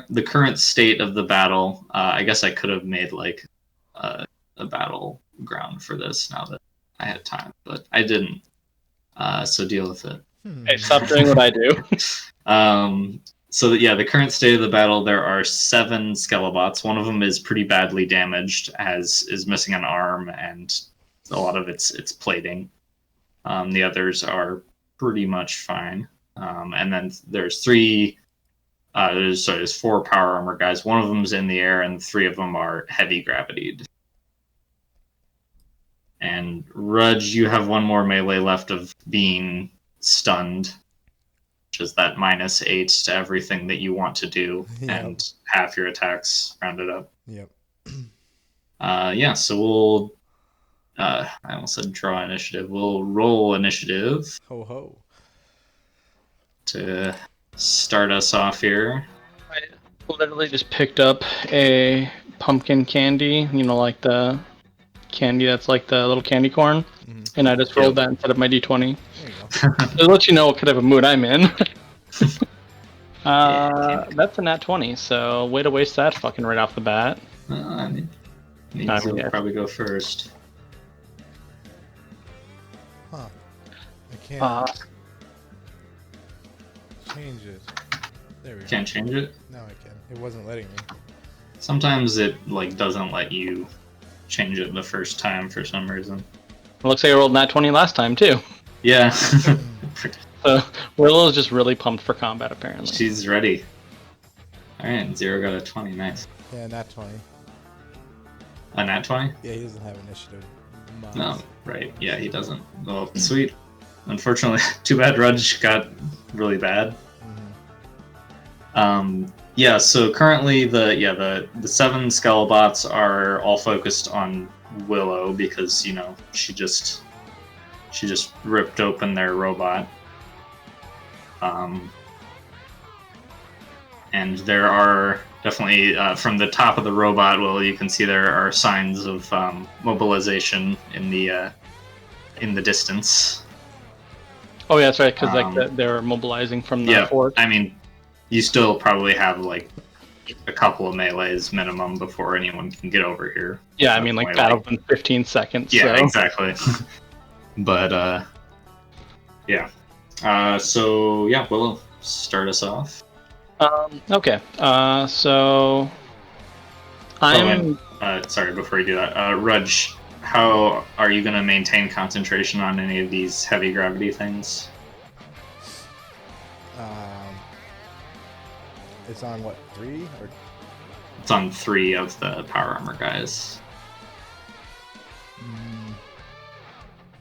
the current state of the battle. I guess I could have made like a battleground for this now that I had time, but I didn't. So deal with it. Hey, stop doing what I do. So yeah, the current state of the battle, there are 7 Skelebots. One of them is pretty badly damaged, as is missing an arm and a lot of its plating. The others are pretty much fine. And then there's 4 power armor guys. One of them's in the air, and 3 of them are heavy gravitied. And Rudge, you have 1 more melee left of being stunned, which is that -8 to everything that you want to do, and half your attacks rounded up. Yep. Yeah, so we'll... I almost said draw initiative. We'll roll initiative. Ho ho. To start us off here. I literally just picked up a pumpkin candy, like the candy that's like the little candy corn, and I just rolled that instead of my d20. There you go. To let you know what kind of a mood I'm in. That's a nat 20, so way to waste that fucking right off the bat. I mean, to probably go first. Huh. I can't change it. There we go. Can't change it? No, I can. It wasn't letting me. Sometimes it doesn't let you change it the first time for some reason. It looks like I rolled nat 20 last time too. Yeah. So Willow's just really pumped for combat apparently. She's ready. Alright, 0 got a 20, nice. Yeah, nat 20. A nat 20? Yeah, he doesn't have initiative. No, right. Yeah, he doesn't. Well, sweet. Unfortunately, too bad Rudge got really bad. Yeah, so currently the 7 Skelebots are all focused on Willow because, she just ripped open their robot. And there are definitely, from the top of the robot, you can see there are signs of mobilization in the distance. Oh yeah, that's right, because they're mobilizing from the fort. I mean, you still probably have like a couple of melees minimum before anyone can get over here. Yeah, I mean, battle in 15 seconds. Yeah, so. Exactly. But yeah. So yeah, Willow, start us off. Okay. So I'm. Sorry, before you do that, Rudge, how are you going to maintain concentration on any of these heavy gravity things? It's on what, 3? Or it's on 3 of the power armor guys.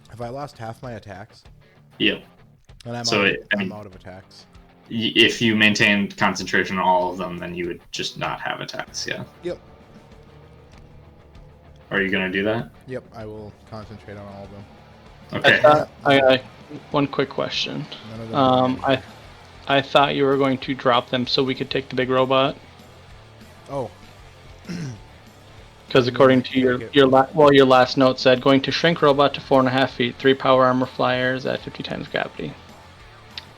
Have I lost half my attacks? Yep. And I'm out of attacks. If you maintained concentration on all of them, then you would just not have attacks, yeah? Yep. Are you going to do that? Yep, I will concentrate on all of them. Okay. I one quick question. I thought you were going to drop them so we could take the big robot. Oh. Because according to your last note said going to shrink robot to 4.5 feet, 3 power armor flyers at 50 times gravity.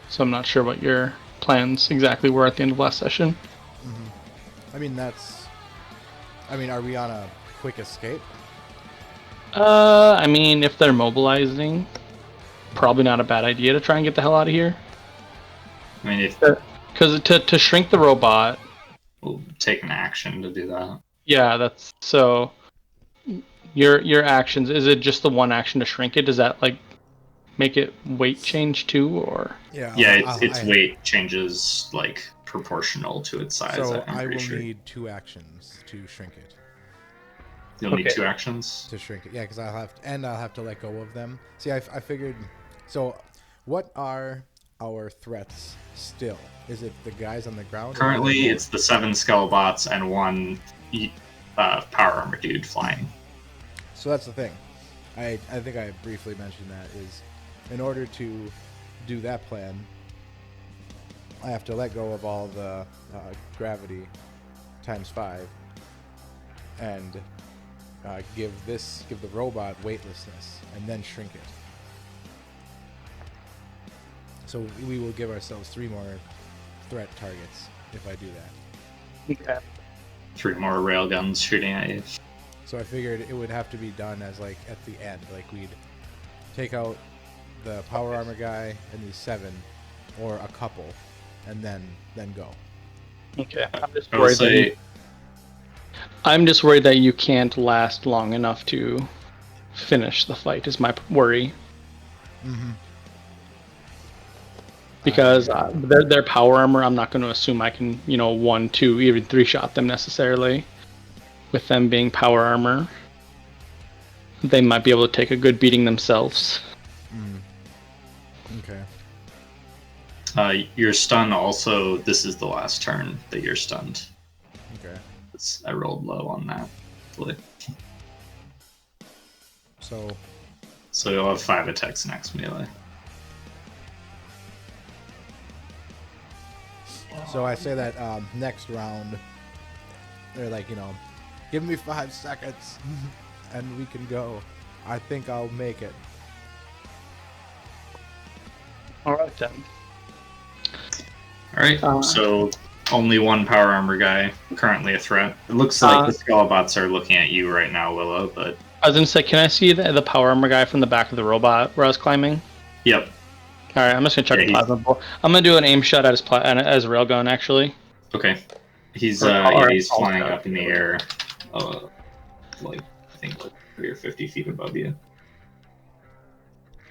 So I'm not sure what your plans exactly were at the end of last session. I mean, are we on a quick escape? I mean, if they're mobilizing, probably not a bad idea to try and get the hell out of here. I mean, because to shrink the robot, we'll take an action to do that. Yeah, that's so. Your actions, is it just the one action to shrink it? Does that make it weight change too, or? Yeah, its weight changes proportional to its size. So I will need 2 actions to shrink it. You'll need 2 actions to shrink it. Yeah, because I'll have to let go of them. See, I figured. So, what are our threats still? Is it the guys on the ground? Currently, it's the 7 Skelebots and 1 power armor dude flying. So that's the thing. I think I briefly mentioned that is, in order to do that plan, I have to let go of all the gravity times 5 and give the robot weightlessness and then shrink it. So we will give ourselves 3 more threat targets if I do that. Okay. 3 more railguns shooting at you. So I figured it would have to be done as like at the end, like we'd take out the power armor guy and these 7, or a couple, and then go. Okay. I will I'm just worried that you can't last long enough to finish the fight. Is my worry. Mm-hmm. Because their power armor, I'm not going to assume I can, 1, 2, even 3 shot them necessarily. With them being power armor, they might be able to take a good beating themselves. Okay. Your stun also. This is the last turn that you're stunned. Okay. I rolled low on that. Hopefully. So you'll have 5 attacks next melee. So I say that next round, they're like, give me 5 seconds and we can go. I think I'll make it. Alright then. Alright, so only 1 power armor guy currently a threat. It looks like the Scalabots are looking at you right now, Willow, but... I was going to say, can I see the power armor guy from the back of the robot where I was climbing? Yep. Alright, I'm just going to check the plasma ball. I'm going to do an aim shot at his as a railgun, actually. Okay. He's flying up in the air, I think 30 or 50 feet above you.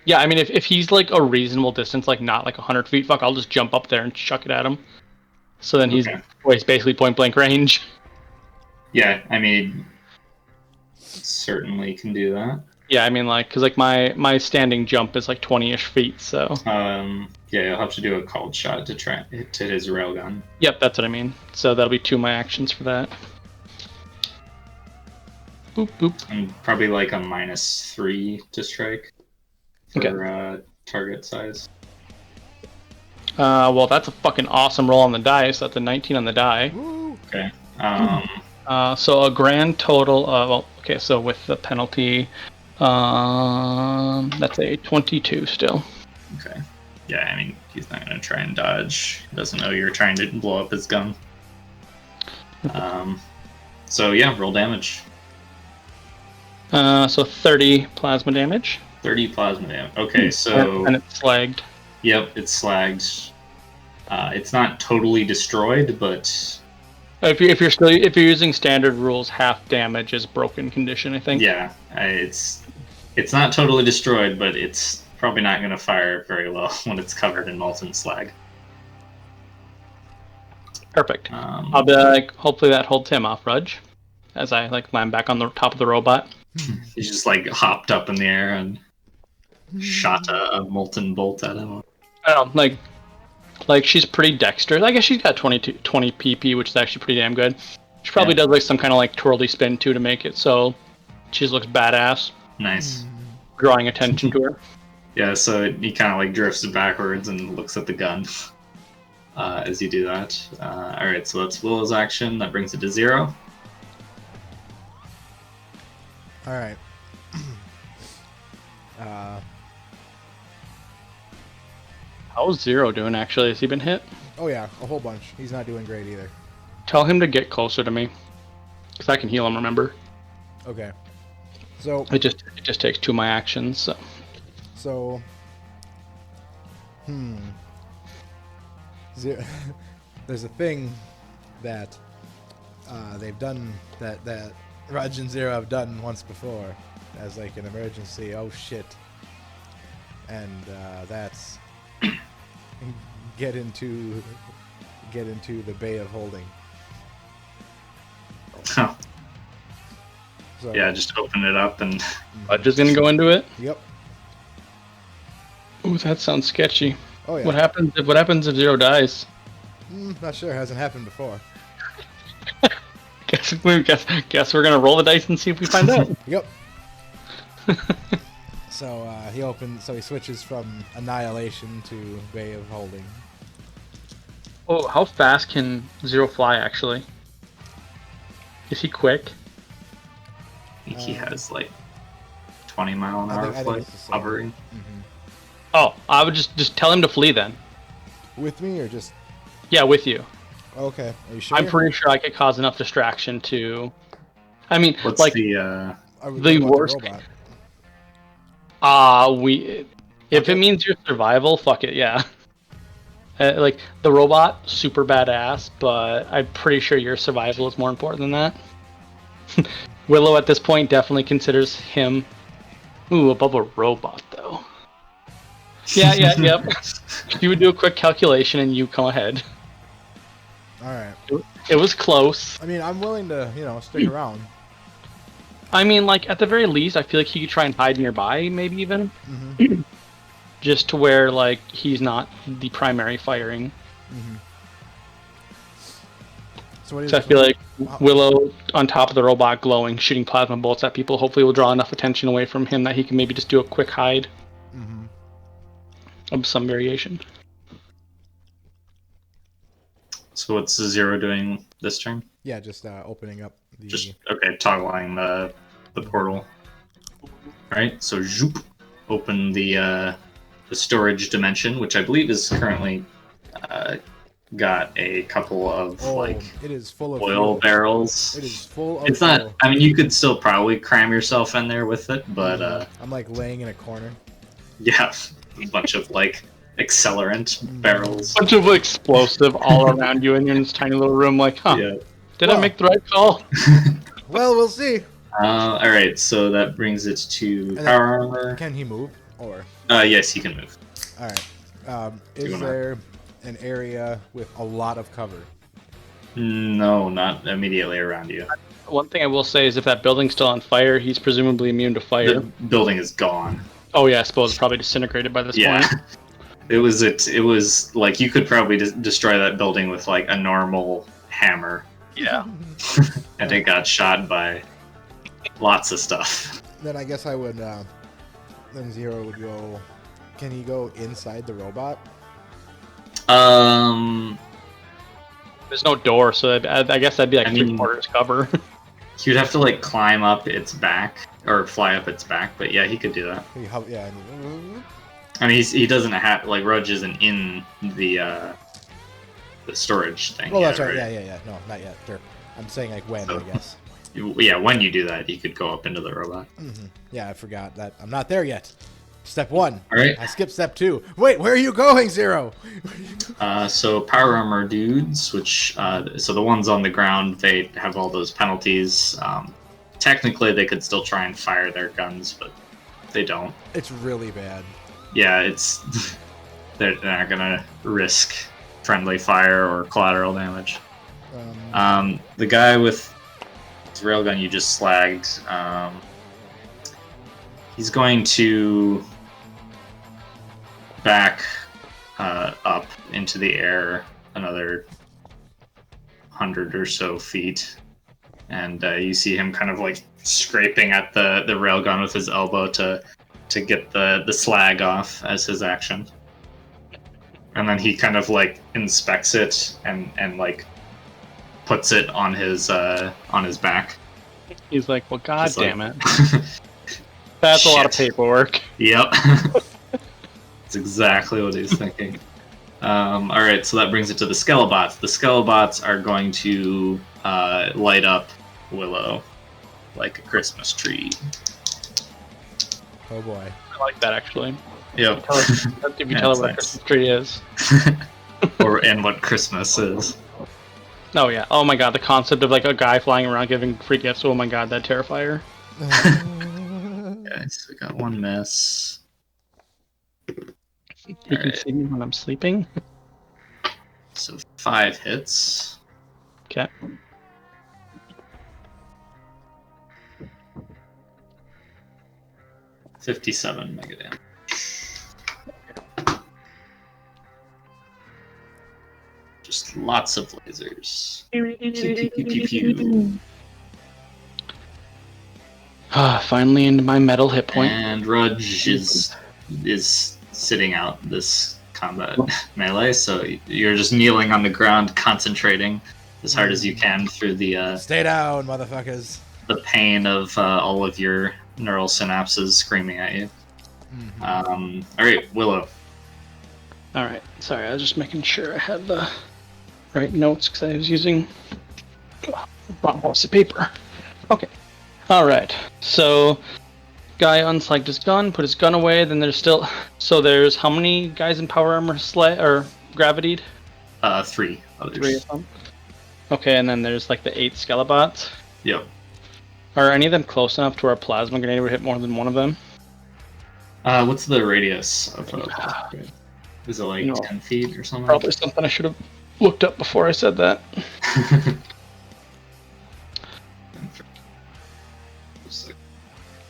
Yeah, I mean, if he's like a reasonable distance, like not like 100 feet, fuck, I'll just jump up there and chuck it at him. So then he's basically point blank range. Yeah, I mean, certainly can do that. Yeah, I mean, because my standing jump is like 20-ish feet, so. Yeah, you'll have to do a called shot to try to hit his railgun. Yep, that's what I mean. So that'll be 2 of my actions for that. Boop boop. And probably like a -3 to strike for target size. Well, that's a fucking awesome roll on the dice. That's a 19 on the die. Woo! Okay. So a grand total. So with the penalty, that's a 22 still. Okay. Yeah, I mean, he's not going to try and dodge. He doesn't know you're trying to blow up his gun. So yeah, roll damage. So 30 plasma damage. 30 plasma damage. Okay, so... And it's slagged. Yep, it's slagged. It's not totally destroyed, but... If you're using standard rules, half damage is broken condition, I think. Yeah, it's not totally destroyed, but it's probably not going to fire very well when it's covered in molten slag. Perfect. I'll be like, hopefully that holds him off, Rudge, as I land back on the top of the robot. He's just hopped up in the air and shot a molten bolt at him. I don't know, like she's pretty dexterous. I guess she's got 20 PP, which is actually pretty damn good. She probably does some kind of twirly spin too to make it so she looks badass. Nice. Drawing attention to her. Yeah, so he kind of drifts backwards and looks at the gun as you do that. Alright, so that's Willow's action. That brings it to 0. Alright. How's 0 doing, actually? Has he been hit? Oh yeah, a whole bunch. He's not doing great either. Tell him to get closer to me. Because I can heal him, remember? Okay. So... It just takes 2 of my actions, so... There's a thing that they've done that Rudge and 0 have done once before as an emergency. Oh shit! And that's get into the Bay of Holding. Oh. So, yeah, just open it up and... Rudge is gonna go into it? Yep. Ooh, that sounds sketchy. Oh yeah. What happens if 0 dies? Not sure. Hasn't happened before. Guess we're gonna roll the dice and see if we find out. Yep. So he switches from Annihilation to Bay of Holding. Oh, how fast can 0 fly actually? Is he quick? I think he has 20-mile-an-hour flight hovering. Mm-hmm. Oh, I would just tell him to flee then. With me or just? Yeah, with you. Okay, are you sure? I'm pretty sure I could cause enough distraction to. I mean, What's like the Are we the what about worst. the robot? If it means your survival, fuck it, yeah. Like the robot, super badass, but I'm pretty sure your survival is more important than that. Willow at this point definitely considers him above a robot though. Yep. You would do a quick calculation and you come ahead. All right. It was close. I mean, I'm willing to, stick around. I mean, like at the very least, I feel like he could try and hide nearby, maybe even, just to where like he's not the primary firing. So what is? So I feel like Willow on top of the robot glowing, shooting plasma bolts at people, hopefully will draw enough attention away from him that he can maybe just do a quick hide of some variation. So what's Zero doing this turn? Yeah, just opening up the. Toggling the portal. All right, so zoop, open the storage dimension, which I believe is currently got a couple of it is full of oil fuel. barrels. It is full of. It's not. I mean, you could still probably cram yourself in there with it, but I'm like laying in a corner. yeah, a bunch of like accelerant barrels. Bunch of explosive all around you, and you're in this tiny little room. Like, Yeah. Did I make the right call? Well, we'll see. All right, so that brings it to power armor. Can he move? Or yes, he can move. all right. Is there an area with a lot of cover? No, not immediately around you. One thing I will say is if that building's still on fire, he's presumably immune to fire. The building is gone. Oh yeah, I suppose it's probably disintegrated by this point. It was like you could probably destroy that building with like a normal hammer. Yeah. And it got shot by lots of stuff. Then I guess I would. Then Zero would go. Can he go inside the robot? There's no door, so I guess that'd be like 3/4 cover. You'd have to like climb up its back or fly up its back, but yeah, he could do that. Yeah. I mean, he doesn't have like Rudge isn't in the storage thing. Well, yet, that's right. right. Yeah. No, not yet. Sure. I'm saying like when, I guess. Yeah, when you do that, you could go up into the robot. Yeah, I forgot that I'm not there yet. Step 1. All right. I skipped step 2. Wait, where are you going, Zero? So power armor dudes, which so the ones on the ground, they have all those penalties. Technically, they could still try and fire their guns, but they don't. It's really bad. Yeah, it's they're not gonna risk friendly fire or collateral damage. The guy with his railgun you just slagged, he's going to back up into the air another 100 or so feet, and you see him kind of like scraping at the railgun with his elbow to get the slag off as his action. And then he kind of like inspects it and like puts it on his back. He's like, well, god Just damn it. That's a lot of paperwork. Yep. That's exactly what he's thinking. Alright, so that brings it to the Skelebots. The Skelebots are going to light up Willow like a Christmas tree. Oh boy. I like that actually. Yep. If you tell her what a Christmas tree is. And what Christmas is. Oh yeah. Oh my god, the concept of like a guy flying around giving free gifts. Oh my god, that terrifier. Okay, so we got one miss. You can see me when I'm sleeping. So 5 hits. Okay. $57 mega damage. Just lots of lasers. Pew, pew, pew, pew, pew. Finally into my metal hit point. And Rudge is sitting out this combat melee, so you're just kneeling on the ground, concentrating as hard as you can through the Stay down, motherfuckers. the pain of all of your neural synapses screaming at you. All right, Willow. Alright, sorry, I was just making sure I had the write notes because I was using wrong piece of paper. Okay. All right. So, guy unslagged his gun, put his gun away. Then there's still. So there's how many guys in power armor or gravitied? 3 others. 3 of them. Okay, and then there's like the 8 Skelebots. Yep. Are any of them close enough to our plasma grenade would hit more than one of them? What's the radius of a Is it like 10 feet or something? Probably something I should have looked up before I said that.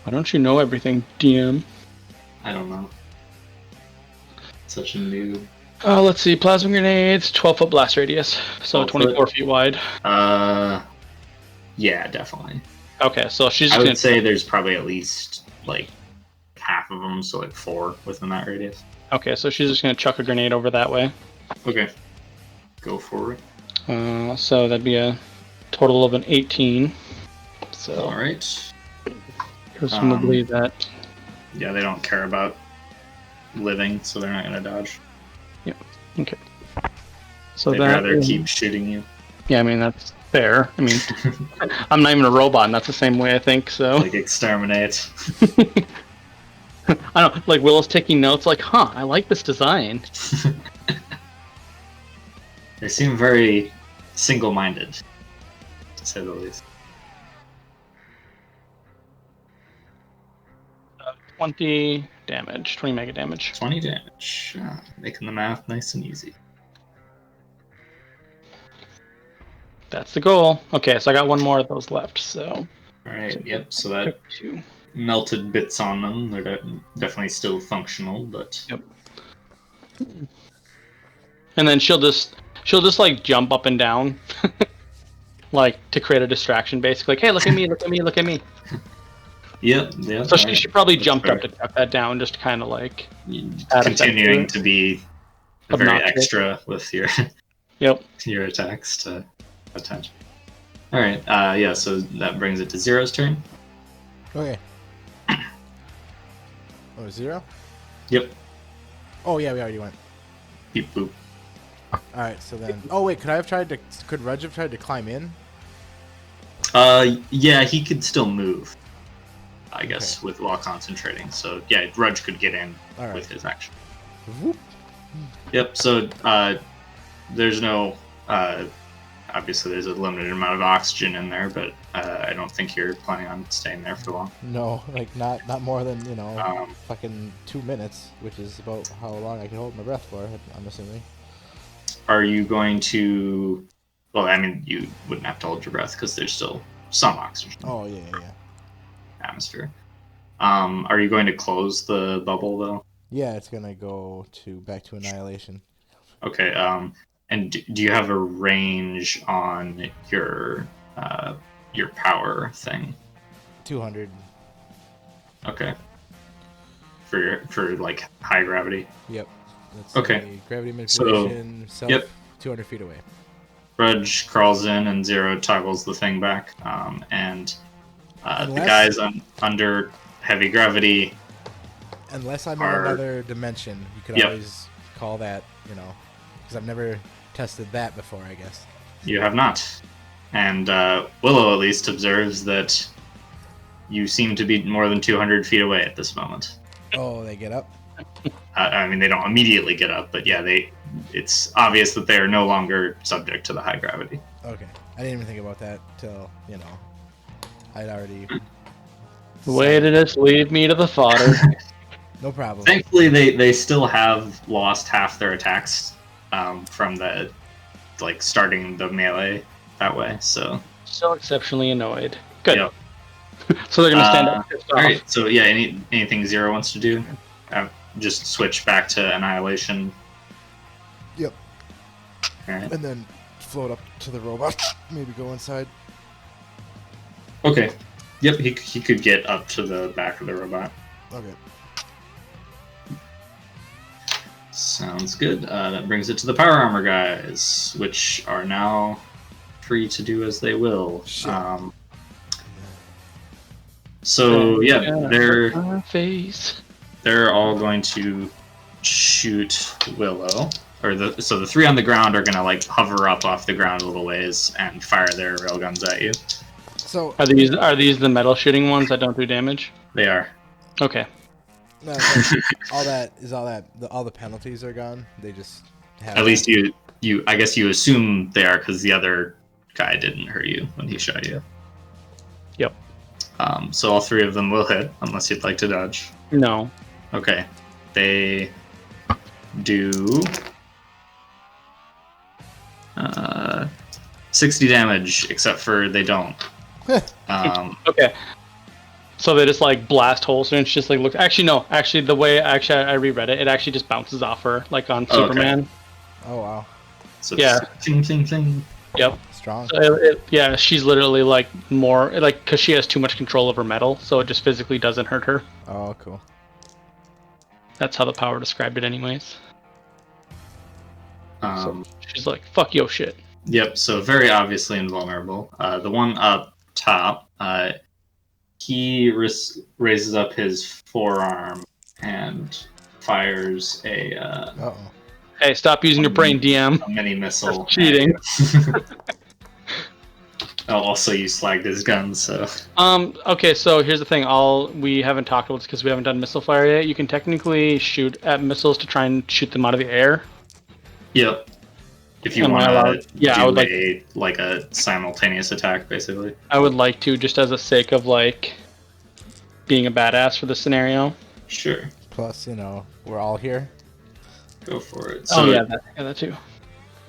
Why don't you know everything, DM? I don't know. Such a noob. Let's see. Plasma grenades, 12-foot blast radius, so 24 feet wide. Yeah, definitely. Okay, so she's. I would say there's probably at least like half of them, so like 4 within that radius. Okay, so she's just gonna chuck a grenade over that way. Okay. Go for it. So that'd be a total of an 18. So. All right. Presumably that. Yeah, they don't care about living, so they're not gonna dodge. Yep. Okay. So they'd rather keep shooting you. Yeah, I mean that's fair. I mean, I'm not even a robot, and that's the same way I think. So. Like exterminate. I don't like Willow's taking notes. Like, I like this design. They seem very single-minded, to say the least. 20 damage, 20 mega damage. 20 damage. Making the math nice and easy. That's the goal. Okay, so I got one more of those left, so... Alright, yep, so that melted bits on them. They're definitely still functional, but... Yep. And then she'll just like jump up and down. Like, to create a distraction, basically. Like, hey, look at me, look at me, look at me. Yep. So she probably jumped up to tap that down, just to kind of like... Continuing to be very extra with your your attacks to attach. Alright, yeah, so that brings it to Zero's turn. Okay. Oh, 0? Yep. Oh, yeah, we already went. Beep boop. Alright, so then... Oh, wait, could Rudge have tried to climb in? Yeah, he could still move. I guess, while concentrating. So, yeah, Rudge could get in with his action. Whoop. Yep, so, there's no... obviously, there's a limited amount of oxygen in there, but I don't think you're planning on staying there for long. No, like, not more than, fucking 2 minutes, which is about how long I can hold my breath for, I'm assuming. Are you going to... Well, I mean, you wouldn't have to hold your breath, because there's still some oxygen. Oh, yeah. Atmosphere. Are you going to close the bubble, though? Yeah, it's gonna go back to annihilation. Okay, and do you have a range on your power thing? 200. Okay. For like high gravity. Yep. That's okay. Gravity manipulation. So, yep. 200 feet away. Rudge crawls in and Zero toggles the thing back, and the guys under heavy gravity. Unless I'm in another dimension, you could always call that, because I've never tested that before, I guess. You have not. And Willow at least observes that you seem to be more than 200 feet away at this moment. Oh, they get up? I mean, they don't immediately get up, but yeah, it's obvious that they are no longer subject to the high gravity. Okay. I didn't even think about that till, I'd already... Way to just leave me to the fodder. No problem. Thankfully, they still have lost half their attacks from the starting the melee that way. So exceptionally annoyed. Good. Yep. So they're gonna stand up. All right. So yeah, anything Zero wants to do, just switch back to annihilation. Yep. All right. And then float up to the robot. Maybe go inside. Okay. Yep. He could get up to the back of the robot. Okay. Sounds good. That brings it to the power armor guys, which are now free to do as they will. So yeah, they're all going to shoot Willow, so the 3 on the ground are gonna like hover up off the ground a little ways and fire their railguns at you. So Are these the metal shooting ones that don't do damage? They are. Okay. no, all the penalties are gone. They just have At least you I guess you assume they are because the other guy didn't hurt you when he shot you. Yep. So all 3 of them will hit unless you'd like to dodge. No. Okay. They do 60 damage, except for they don't. Okay. So they just like blast holes and it's just like look. Actually, no. Actually, the way I reread it, it actually just bounces off her like on Superman. Oh wow. So Yeah. Cling, cling, cling. Yep. Strong. So yeah, she's literally like more like because she has too much control over metal, so it just physically doesn't hurt her. Oh cool. That's how the power described it, anyways. Um, She's like, "Fuck your shit." Yep. So very obviously invulnerable. The one up top, he raises up his forearm and fires a Uh-oh. Hey, stop using your brain, DM. a mini missile. That's cheating. Oh, also you slagged his gun, so Okay, so here's the thing. We haven't talked about this because we haven't done missile fire yet. You can technically shoot at missiles to try and shoot them out of the air. yep. If you Am I want allowed? to Yeah, do I would like a simultaneous attack, basically. I would like to, just as a sake of like being a badass for this scenario. Sure, Plus, we're all here. go for it. So Oh yeah, that too.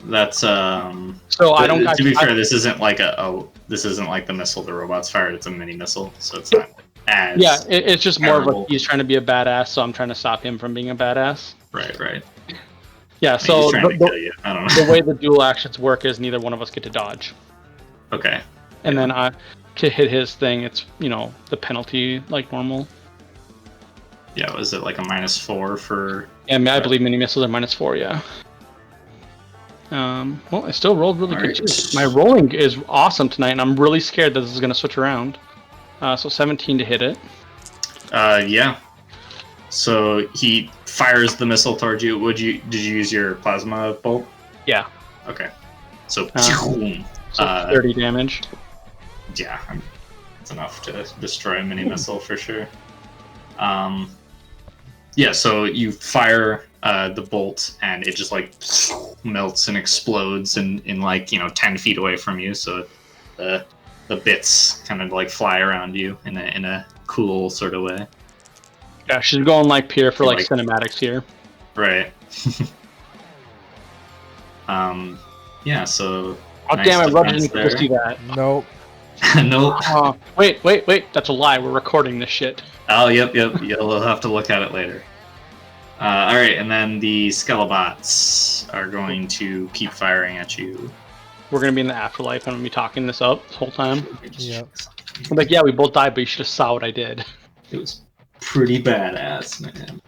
that's So I don't. To be fair, this isn't like the missile the robots fired. It's a mini missile, so it's not as Yeah, it's just more of terrible. like he's trying to be a badass, so I'm trying to stop him from being a badass. Right. Yeah, I mean, so he's trying to kill you. I don't know. the way the dual actions work is neither one of us get to dodge. Okay. And then to hit his thing, it's, the penalty like normal. Yeah, was it like a -4 for? And I believe mini missiles are -4, yeah. Well, I still rolled really good Alright. too. My rolling is awesome tonight, and I'm really scared that this is going to switch around. So 17 to hit it. Yeah. So he fires the missile towards you. Did you use your plasma bolt? Yeah. Okay. So, So 30 damage. yeah, it's enough to destroy a mini missile for sure. Yeah, so you fire the bolt and it just like melts and explodes in like 10 feet away from you. So the bits kind of like fly around you in a cool sort of way. Yeah, she's going like Pierre for like Like- cinematics here. Right. Yeah. So. Oh nice damn it, Rudge defense didn't just do that. Nope. Nope. Wait, that's a lie. We're recording this shit. Oh, yep. You'll have to look at it later. All right, and then the Skelebots are going to keep firing at you. We're gonna be in the afterlife and I'm gonna be talking this up this whole time. Yep. I'm like, yeah, we both died, but you should have saw what I did. It was pretty badass, man.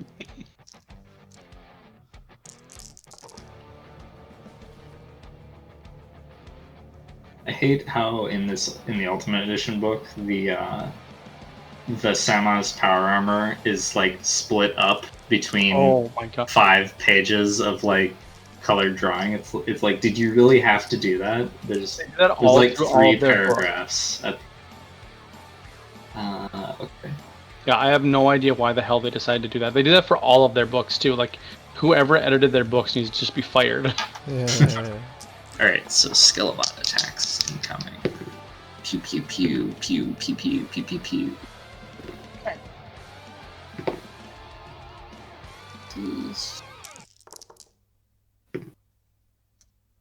I hate how in the Ultimate Edition book the Sama's power armor is like split up between Oh my god. 5 pages of like colored drawing. It's like, did you really have to do that? There's like through 3 of their books. paragraphs. Okay. Yeah, I have no idea why the hell they decided to do that. They do that for all of their books too. Like, whoever edited their books needs to just be fired. Yeah. Alright, so Skelebot attacks incoming. Pew pew pew pew pew pew pew pew pew.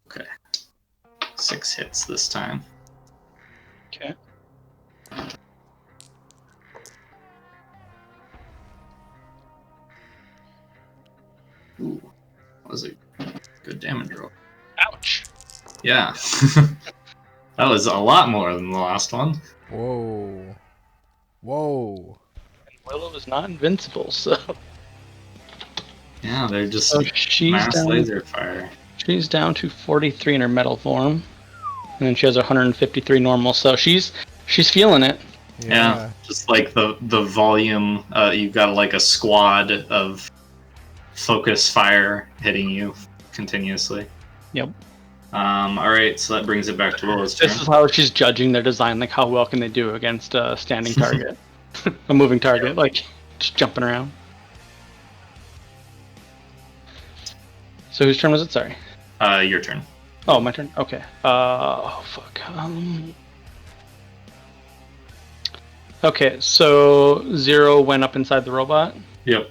Okay. 6 hits this time. Okay. Ooh. That was a good damage roll. Ouch. Yeah. That was a lot more than the last one. Whoa. Willow is not invincible, so Yeah, they're just she's mass down. laser fire. She's down to 43 in her metal form, and then she has 153 normal. So she's feeling it. Yeah, just like the volume. You've got like a squad of focus fire hitting you continuously. Yep. All right, so that brings it back to Willow's turn. This is how she's judging their design, like how well can they do against a standing target, a moving target, like just jumping around. So whose turn was it? Sorry. Your turn. Oh, my turn. Okay. Oh fuck. Okay, so Zero went up inside the robot. Yep.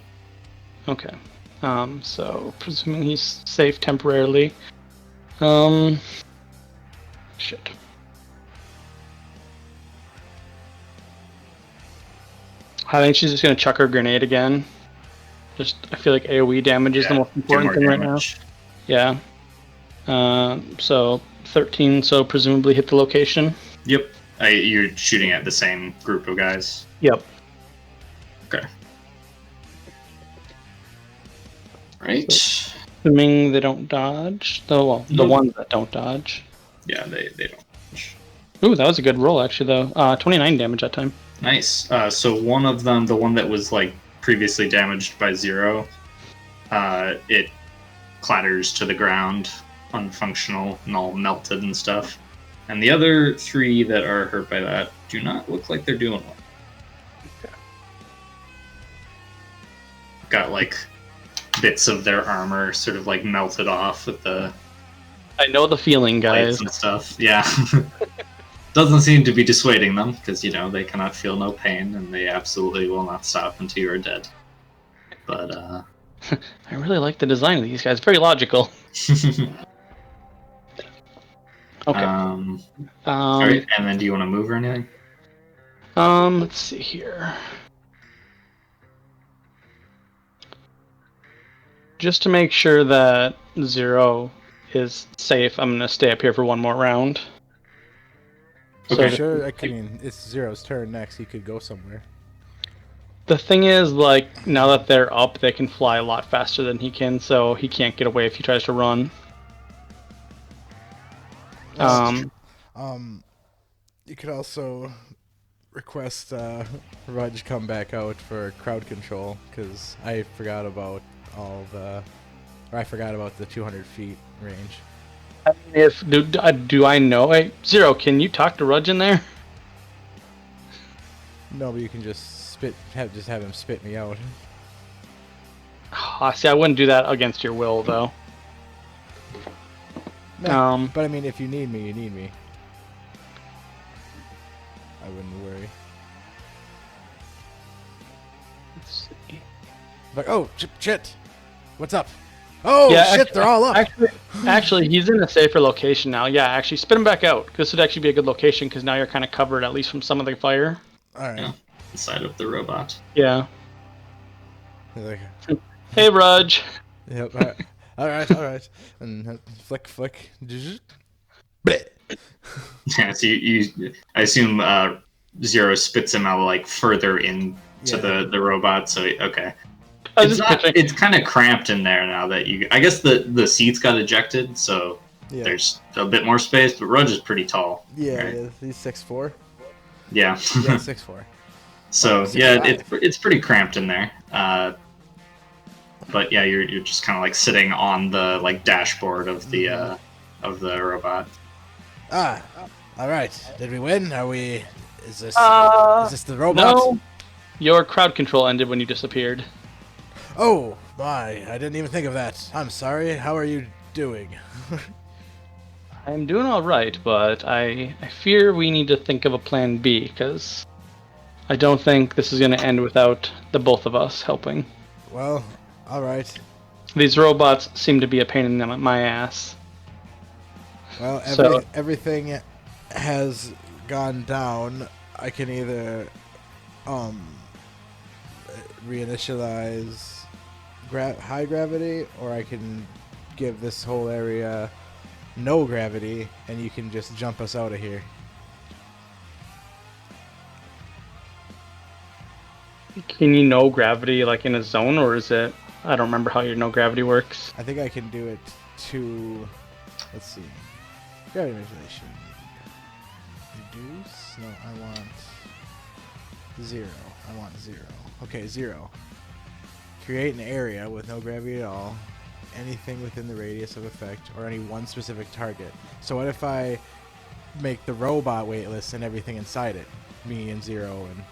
Okay. So presuming he's safe temporarily. Shit. I think she's just gonna chuck her grenade again. I feel like AoE damage is the most important thing right now. Yeah. So 13, so presumably hit the location. Yep. You're shooting at the same group of guys. Yep. Okay. Right. So, assuming they don't dodge. The ones that don't dodge. Yeah, they don't. Ooh, that was a good roll actually though. 29 damage that time. Nice. So one of them, the one that was like previously damaged by Zero, it clatters to the ground, unfunctional and all melted and stuff. And the other 3 that are hurt by that do not look like they're doing well. Okay. Got like bits of their armor sort of like melted off with the I know the feeling, guys. and stuff. Yeah. Doesn't seem to be dissuading them, because, you know, they cannot feel no pain, and they absolutely will not stop until you are dead. But, I really like the design of these guys. Very logical. Okay. Alright, and then do you want to move or anything? Let's see here. Just to make sure that Zero is safe, I'm gonna stay up here for one more round. Okay, sure. I mean, it's Zero's turn next. He could go somewhere. The thing is, like, now that they're up, they can fly a lot faster than he can, so he can't get away if he tries to run. You could also request Rudge come back out for crowd control, because I forgot about I forgot about the 200 feet range. Do I know? Hey, Zero, can you talk to Rudge in there? No, but you can just have him spit me out. See, I wouldn't do that against your will, though. No, but I mean, if you need me, you need me. I wouldn't worry. Let's see. Like, oh, shit! What's up? Oh, yeah, shit, they're all up! Actually, he's in a safer location now. Yeah, actually, spit him back out. This would actually be a good location, because now you're kind of covered, at least from some of the fire. Alright. Yeah, inside of the robot. Yeah. Like, hey, Rudge! yep, alright. And flick. Yeah, so I assume Zero spits him out like further into the robot. So okay, it's kind of cramped in there now that I guess the seats got ejected, so there's a bit more space. But Rudge is pretty tall. Yeah, right? He's 6'4". Yeah, 6'4". So it's pretty cramped in there. But yeah, you're just kind of like sitting on the like dashboard of the robot. All right. Did we win? Is this the robot? No. Your crowd control ended when you disappeared. Oh my! I didn't even think of that. I'm sorry. How are you doing? I'm doing all right, but I fear we need to think of a plan B, because I don't think this is going to end without the both of us helping. Well, all right. These robots seem to be a pain in my ass. Well, everything has gone down. I can either reinitialize high gravity, or I can give this whole area no gravity, and you can just jump us out of here. Can you no gravity like in a zone, or is it? I don't remember how your no gravity works. I think I can do it to. Let's see. Gravity manipulation. Reduce? No, I want 0. Okay, 0. Create an area with no gravity at all, anything within the radius of effect or any one specific target. So what if I make the robot weightless and everything inside it? Me and Zero and...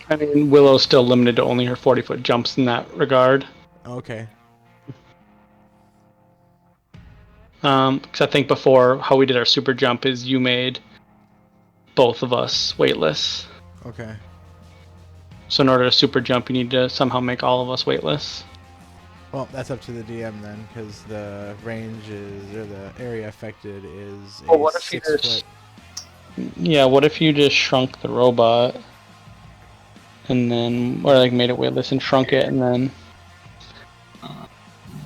I mean, Willow's still limited to only her 40-foot jumps in that regard. Okay. Because I think before, how we did our super jump is you made both of us weightless. Okay. So in order to super jump, you need to somehow make all of us weightless. Well, that's up to the DM then, because the range is, or the area affected is a Well, what if 6 you foot. just... Yeah, what if you just shrunk the robot, and then, or like made it weightless and shrunk it, and then...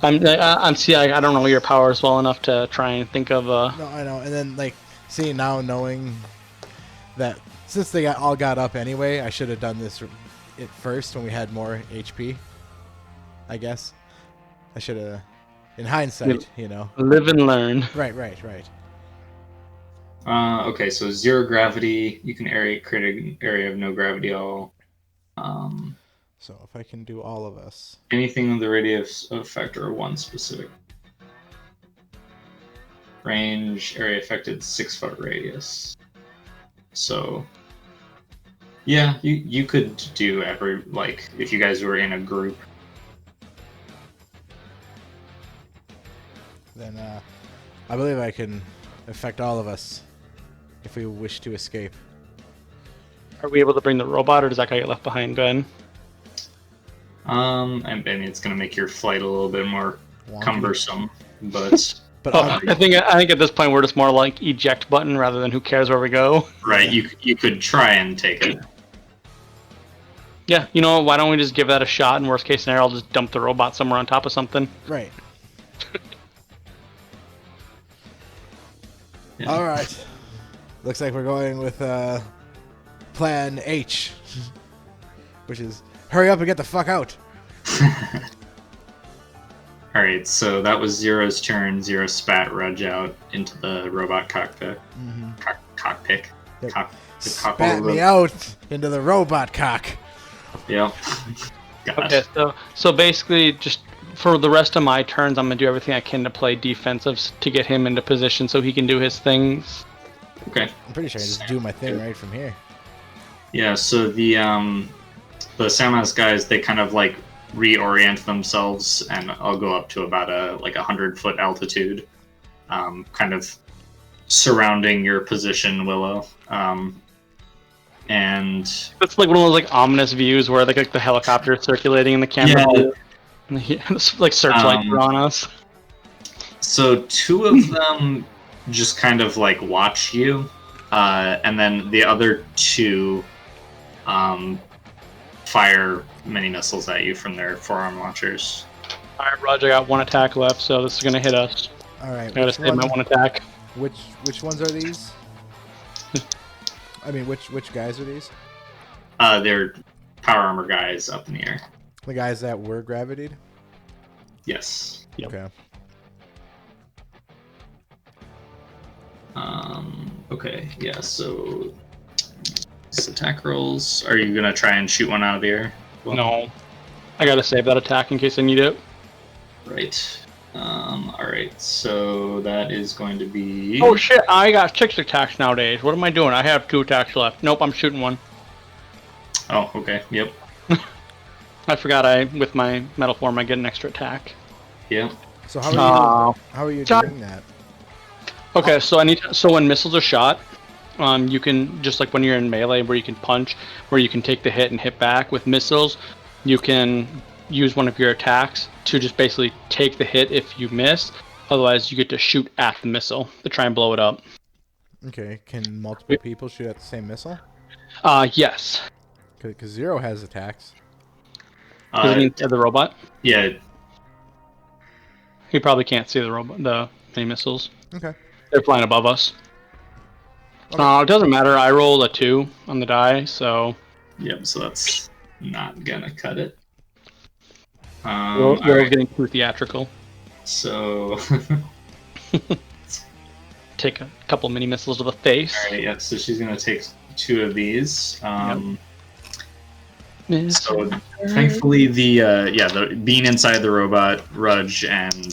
I don't know your powers well enough to try and think of a... No, I know. And then, like, see, now knowing that since they all got up anyway, I should have done this at first when we had more HP, I guess. I should have, in hindsight, you know. Live and learn. Right. Okay, so 0 gravity. You can create an area of no gravity at all. So if I can do all of us. Anything in the radius of effect or one specific range, area affected 6 foot radius. So yeah, you could do every, like, if you guys were in a group. Then I believe I can affect all of us if we wish to escape. Are we able to bring the robot, or does that guy get left behind, Ben? I mean, it's gonna make your flight a little bit more Wonky. cumbersome, but But I think at this point we're just more like eject button rather than who cares where we go. right, you could try and take it. Yeah, you know what, why don't we just give that a shot, and worst case scenario I'll just dump the robot somewhere on top of something. right. Yeah. All right. Looks like we're going with Plan H, which is hurry up and get the fuck out. All right, so that was Zero's turn. Zero spat Rudge out into the robot cockpit. Mm-hmm. Cockpit. Yeah. The Spat me out into the robot cock. Yep. Got Okay, so basically just for the rest of my turns I'm gonna do everything I can to play defensive to get him into position so he can do his things. Okay. I'm pretty sure I just do my thing right from here. Yeah, so the Samas guys, they kind of like reorient themselves, and I'll go up to about a 100-foot altitude, kind of surrounding your position, Willow. And It's like one of those like ominous views where like the helicopter is circulating in the camera. Yeah. And it's like searchlights are on us. so 2 of them just kind of like watch you, and then the other 2 fire mini missiles at you from their forearm launchers. Alright, Roger, I got 1 attack left, so this is gonna hit us. All right. I gotta save my 1 attack. Which ones are these? I mean, which guys are these? They're power armor guys up in the air. The guys that were gravitied? Yes. Yep. Okay. Okay, yeah, so these attack rolls. Are you gonna try and shoot one out of the air? Well, No. I gotta save that attack in case I need it. Right. Alright, so that is going to be... Oh shit, I got 6 attacks nowadays. What am I doing? I have 2 attacks left. Nope, I'm shooting 1. Oh, okay, yep. I forgot with my metal form I get an extra attack. Yep. So how are you God. doing that? Okay, so when missiles are shot, you can, just like when you're in melee where you can punch, where you can take the hit and hit back with missiles, you can use one of your attacks to just basically take the hit if you miss. Otherwise, you get to shoot at the missile to try and blow it up. Okay, can multiple people shoot at the same missile? Yes. Because Zero has attacks. Does it mean the robot? Yeah, He probably can't see the robot, the mini missiles. Okay. They're flying above us. Okay. It doesn't matter. I rolled a 2 on the die, so yep, so that's not gonna cut it. we're Alright, getting too theatrical. so... Take a couple mini missiles to the face. Alright, yeah, so she's gonna take 2 of these. So thankfully, the being inside the robot, Rudge and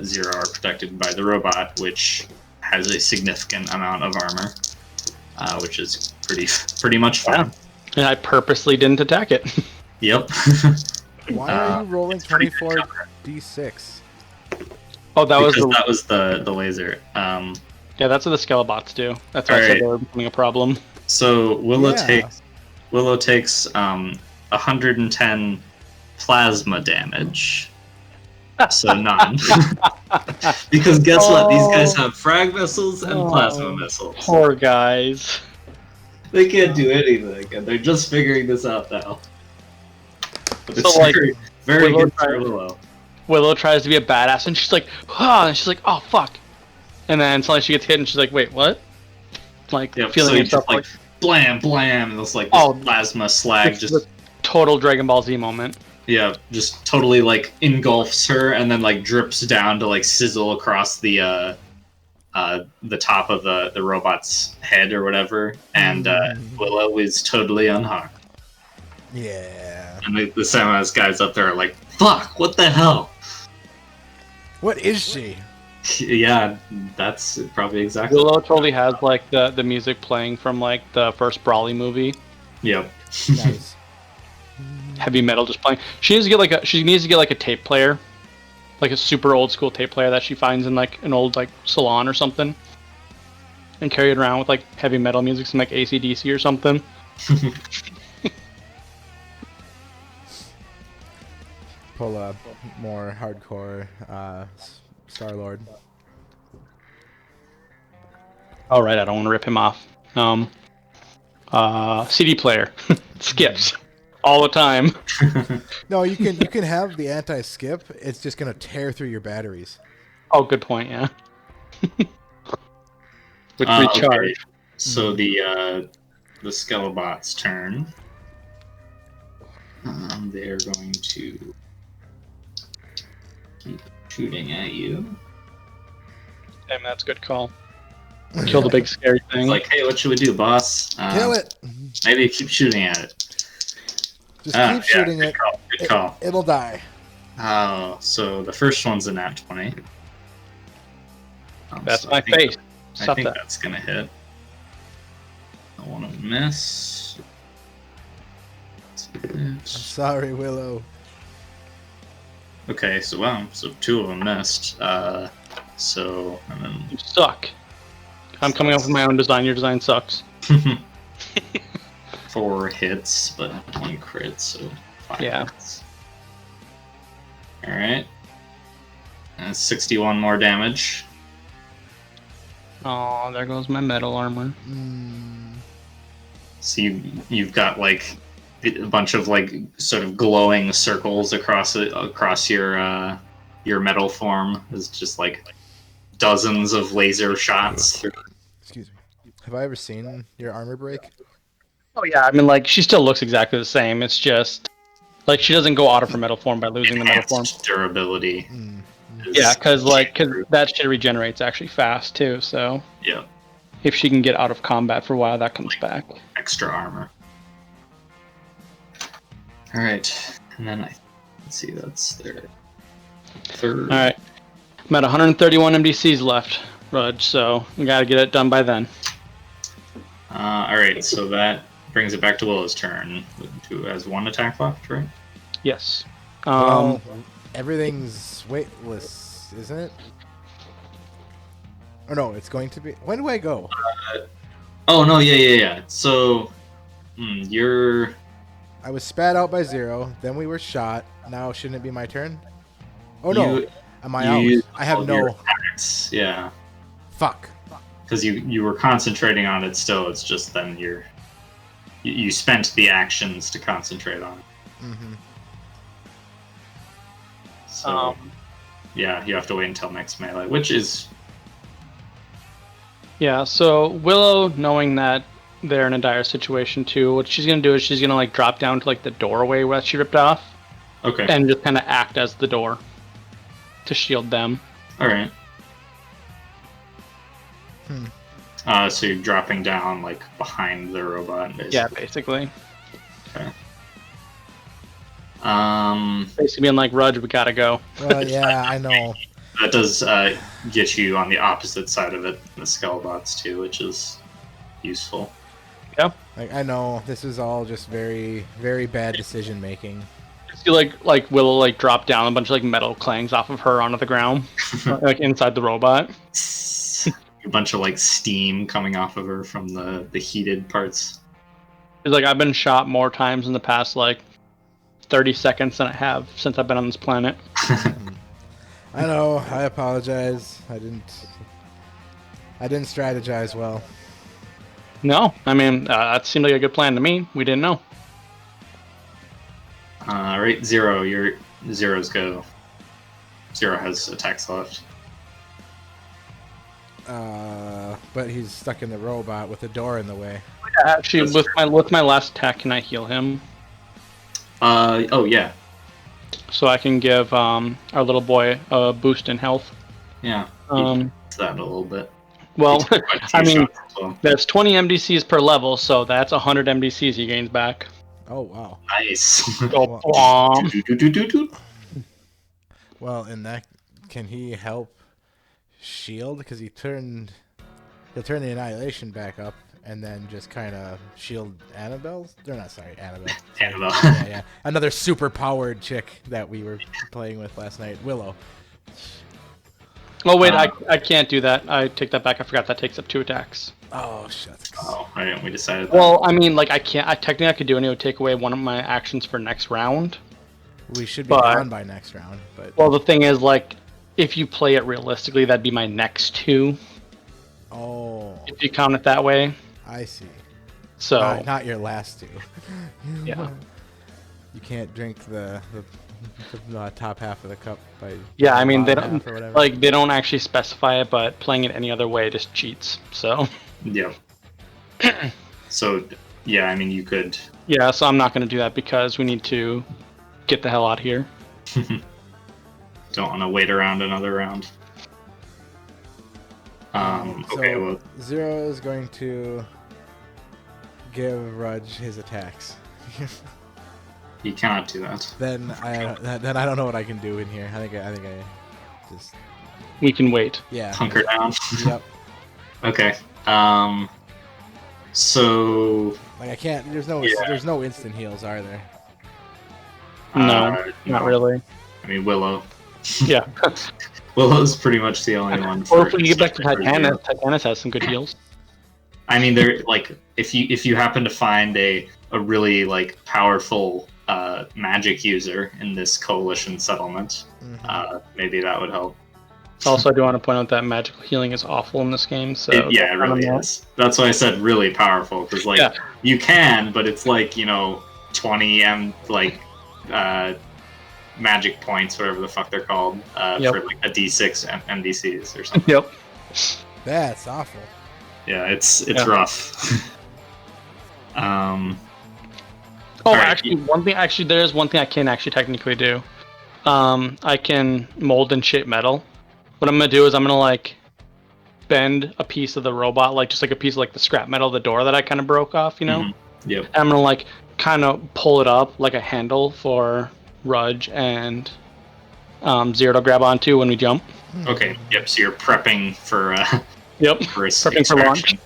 Zero are protected by the robot, which has a significant amount of armor, which is pretty much fine. And I purposely didn't attack it. Yep. Why are you rolling 24 d6? Oh, that was the laser. Yeah, that's what the Skelelots do. That's why I said they were becoming a problem. So Willow takes 110 plasma damage. So none. Because guess what? These guys have frag missiles and plasma missiles. Poor guys. They can't do anything, and they're just figuring this out now. But it's very good for Willow. Willow tries to be a badass, and she's like, and she's like, oh fuck. And then suddenly she gets hit, and she's like, wait, what? Like, feeling herself like, blam, blam, and it's like this plasma slag just... Total Dragon Ball Z moment. Yeah, just totally, like, engulfs her, and then, like, drips down to, like, sizzle across the top of the robot's head or whatever, and Willow is totally unharmed. Yeah. And the Samus guys up there are like, fuck, what the hell? What is she? Yeah, that's probably exactly. Willow totally has, like, the music playing from, like, the first Brawly movie. Yep. Nice. Heavy metal just playing. She needs to get like a tape player, like a super old school tape player that she finds in like an old like salon or something, and carry it around with like heavy metal music, some like AC/DC or something. Pull up more hardcore Star-Lord. All right, I don't want to rip him off. CD player skips all the time. No, you can have the anti-skip. It's just gonna tear through your batteries. Oh, good point. Yeah. With recharge. Okay. So the Skelebot's turn. They're going to keep shooting at you. Damn, that's a good call. Kill the big scary thing. It's like, hey, what should we do, boss? Kill it. Maybe keep shooting at it. Just keep shooting it. Good call. It'll die. Oh, so the first one's a nat 20. That's so my face. I think that's gonna hit. I want to miss. I'm sorry, Willow. Okay, so two of them missed. And then You suck. I'm coming up with my own design. Your design sucks. 4 hits, but 1 crit, so 5 hits. Alright. And 61 more damage. Oh, there goes my metal armor. So you've got like a bunch of like sort of glowing circles across your metal form. It's just like dozens of laser shots. Excuse me. Have I ever seen your armor break? Oh yeah, I mean like she still looks exactly the same. It's just like she doesn't go out of her metal form by losing the metal form. Durability. Yeah, because that shit regenerates actually fast too. So yeah, if she can get out of combat for a while, that comes back. Extra armor. All right, and then let's see, that's their third. All right, I'm at 131 MDCs left, Rudge. So we gotta get it done by then. All right, so that brings it back to Willow's turn. Who has 1 attack left, right? Yes. Well, everything's weightless, isn't it? Oh no, it's going to be. When do I go? Oh no, yeah. So, you're. I was spat out by Zero. Then we were shot. Now shouldn't it be my turn? Oh no, am I out? I have no. Attacks. Yeah. Fuck. Because you were concentrating on it still. It's just then you spent the actions to concentrate on it. Mm-hmm. So, yeah, you have to wait until next melee, which is... Yeah, so Willow, knowing that they're in a dire situation too, what she's going to do is she's going to like drop down to like the doorway where she ripped off. Okay. And just kind of act as the door to shield them. Alright. So you're dropping down like behind the robot, basically. Yeah, basically. Okay. Basically being like, Rudge, we gotta go. Well, yeah, I know. That does get you on the opposite side of it, the Skullbots too, which is useful. Yeah. Like, I know this is all just very, very bad decision making. See, like Willow like drop down a bunch of like metal clangs off of her onto the ground, like inside the robot. A bunch of like steam coming off of her from the heated parts. It's like I've been shot more times in the past like 30 seconds than I have since I've been on this planet. I know. I apologize. I didn't strategize well. No, I mean that seemed like a good plan to me. We didn't know. Right, Zero. Your Zero's go. Zero has attacks left. But he's stuck in the robot with the door in the way. Actually, with my last attack, can I heal him? Oh yeah. So I can give our little boy a boost in health. Yeah. That a little bit. Well, I mean, well. that's 20 MDCs per level, so that's 100 MDCs he gains back. Oh wow. Nice. Go Well, in that, can he help shield? Because he'll turn the annihilation back up and then just kind of shield Annabelle. They're not sorry, Annabelle. Annabelle. Yeah. Another super powered chick that we were playing with last night, Willow. Oh wait, I can't do that. I take that back. I forgot that takes up 2 attacks. Oh shucks. Oh, right. We decided. Well, I mean, like I can't. Technically, I could do, and it would take away one of my actions for next round. We should be gone by next round, but well, the thing is, like, if you play it realistically, that'd be my next 2. Oh. If you count it that way. I see. So not your last 2. Yeah. You can't drink the top half of the cup by yeah. I mean, they bottom don't half or whatever. like they don't actually specify it, but playing it any other way just cheats. So Yeah. So yeah, I mean, you could. yeah. So I'm not going to do that because we need to get the hell out of here. Don't want to wait around another round. Okay, So, well, Zero is going to give Rudge his attacks. you cannot do that. Then I don't know what I can do in here. I think I just We can wait. yeah. Hunker down. Yep. Okay. So. Like I can't. There's no instant heals, are there? No, not really. I mean, Willow. Yeah. Willow's pretty much the only one. Or if we get back to Titanus, Titanus has some good heals. I mean, they're like if you happen to find a really like powerful magic user in this coalition settlement, maybe that would help. Also, I do want to point out that magical healing is awful in this game. So It really is. That's why I said really powerful, because like you can, but it's like 20 magic points, whatever the fuck they're called, for like a D6 MDCs or something. Yep. That's awful. Yeah, it's rough. Oh, right. actually, there is one thing I can actually technically do. I can mold and shape metal. What I'm gonna do is I'm gonna like bend a piece of the robot, like just like a piece of like the scrap metal of the door that I kind of broke off, Yep. And I'm gonna like kind of pull it up like a handle for Rudge and Zero to grab onto when we jump. Okay. Yep. So you're prepping for Yep. for Prepping for launch.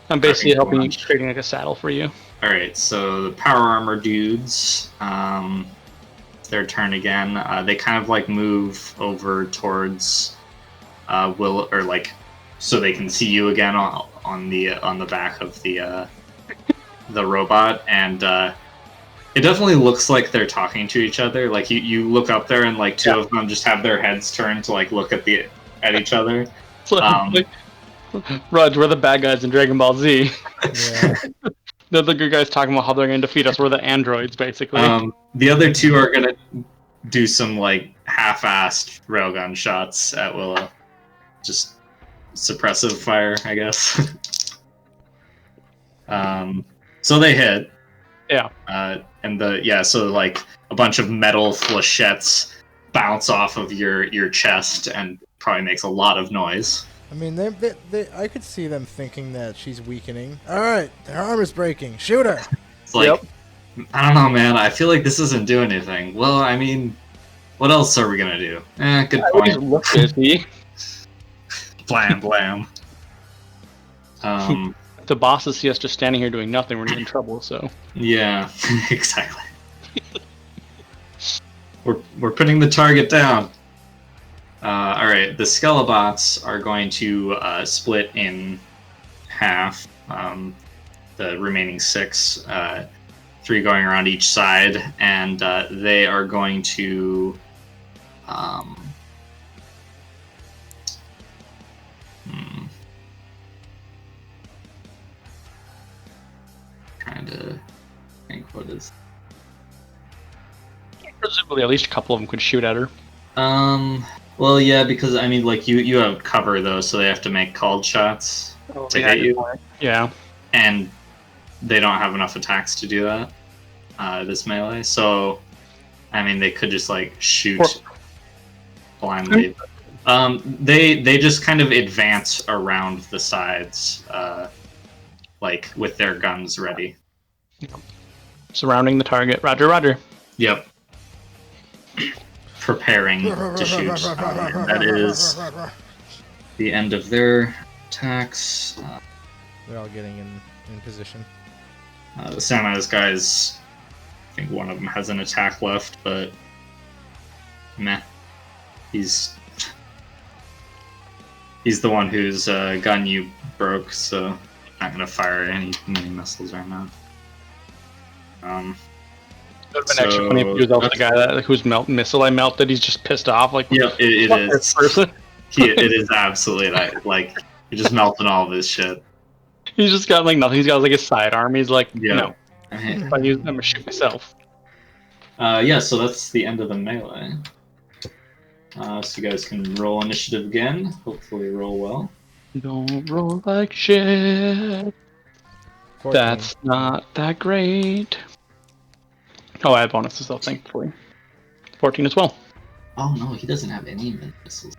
I'm basically Prepping for helping you, launch. creating like a saddle for you. All right. So the power armor dudes, their turn again. They kind of like move over towards Willow, or like so they can see you again on the back of the robot, and it definitely looks like they're talking to each other. Like you look up there and like two of them just have their heads turned to like look at each other. Like, Rudge, we're the bad guys in Dragon Ball Z. Yeah. They're the good guys talking about how they're going to defeat us. We're the androids, basically. The other two are gonna do some like half-assed railgun shots at Willow. Just suppressive fire, I guess. So they hit. Yeah. So like a bunch of metal flechettes bounce off of your chest and probably makes a lot of noise. I mean, I could see them thinking that she's weakening. All right, her arm is breaking. Shoot her. It's like I don't know, man. I feel like this isn't doing anything. Well, I mean, what else are we gonna do? Good I always point. look busy. Blam, blam. If the bosses see us just standing here doing nothing, we're gonna get in trouble. So Yeah, exactly. We're putting the target down. All right, the Skelelots are going to split in half. The remaining 6, 3 going around each side, and they are going to. Trying to think what is. presumably, at least a couple of them could shoot at her. Well, yeah, because I mean, like you have cover though, so they have to make called shots to hit you, Yeah. and they don't have enough attacks to do that. This melee, so I mean, they could just like shoot blindly. They just kind of advance around the sides, like with their guns ready. Surrounding the target. Roger, roger. Yep. Preparing to shoot. That is the end of their attacks. They're all getting in position. The Sanaz guys, I think one of them has an attack left, but meh. He's the one whose gun you broke, so not gonna fire any mini missiles right now. It would have been actually funny if he was also the guy that whose missile I melted. He's just pissed off. Like, yeah, it is. Person. It is absolutely that. Like, he just melted all of his shit. He's just got like nothing. He's got like a sidearm. He's like, Yeah. no, if I use them, I'm gonna shoot myself. Yeah, so that's the end of the melee. So you guys can roll initiative again. Hopefully roll well. Don't roll like shit. 14. That's not that great. Oh, I have bonuses though, thankfully. 14 as well. Oh no, he doesn't have any missiles.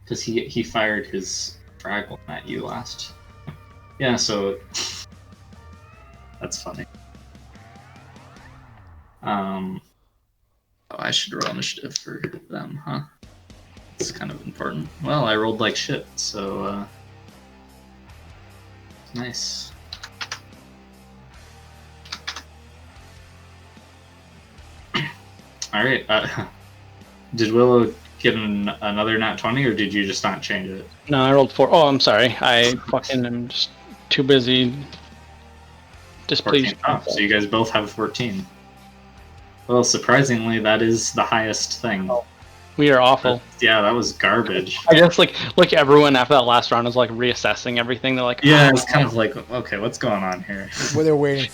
Because he fired his frag one at you last. Yeah, so that's funny. Oh, I should roll initiative for them, huh? It's kind of important. Well, I rolled like shit, so nice. All right. Did Willow get another nat 20, or did you just not change it? No, I rolled 4. Oh, I'm sorry. I fucking am just too busy displeased. Oh, so you guys both have 14. Well, surprisingly, that is the highest thing. Oh, we are awful. Yeah, that was garbage. I guess like everyone after that last round is like reassessing everything. They're like, yeah, it's kind of like, okay, what's going on here? Where they're waiting